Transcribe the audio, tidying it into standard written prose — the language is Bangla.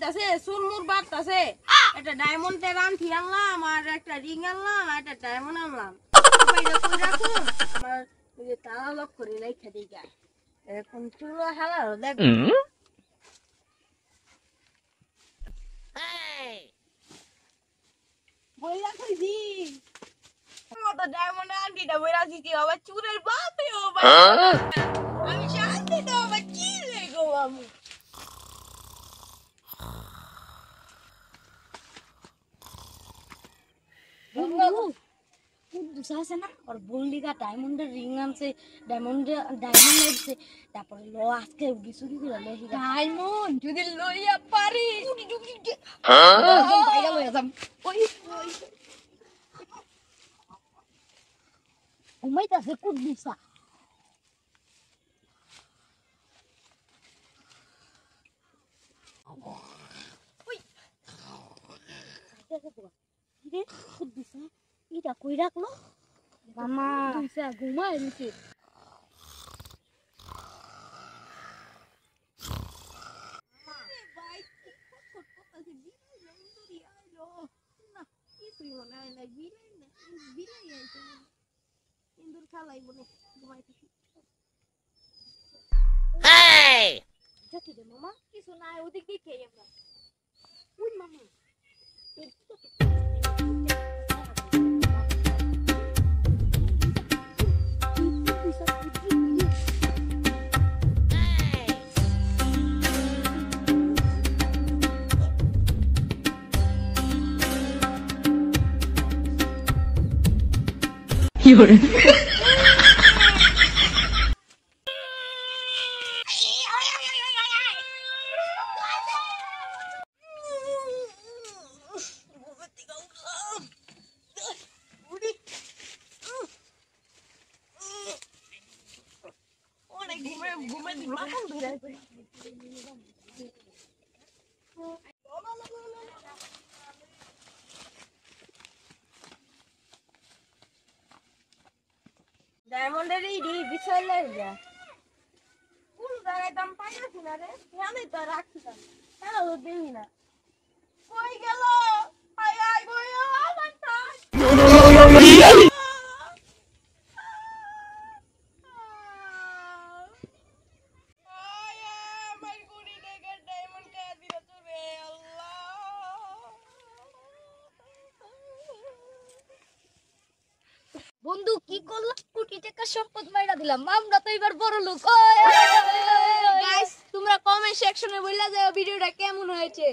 বাড়তাছে সুরমুর বাড়তাছে একটা ডায়মন্ডের আংটি আনলাম আর একটা রিং আনলাম আর একটা ডায়মন্ড আনলাম আমার তালা লক করে রেখে দিই গায়ে এখন চুলো হেলা দেখ বইলা কইছি মতো ডায়মন্ড আংটিটা বইরা দিছি আবার চুরের বাপে ও আমি শান্তি তো আবার কি রে গো আমি আছে না আর বললি গা ডায়মন্ডের রিং আনছে ডায়মন্ড আনছে তারপরে ল আজকে চুরি করে লই ডায়মন্ড যদি লইয়া পারি বাইরে লইয়া যাম ওই ঘুমাইতাছে কুদ্দুসা ওই রে কুদ্দুসা এটা কই রাখলো মামা তুইসা ঘুমায় নিচে মামা কিছু নাই ওদিক দিয়ে খেয়ে আমরা ওই মামা ডায়মন্ডের এই বিষয় লাগে কোন জায়গায় দাম পাইছি না রে আমি তো রাখছিলাম কেন দেখি না কই গেল আয় আয় কই আমার বন্ধু কি করলাম কোটি টাকা সম্পদ মাইরা দিলাম আমরা তো এবার বড় লোক গাইস তোমরা কমেন্ট সেকশনে বললা যে ভিডিওটা কেমন হয়েছে।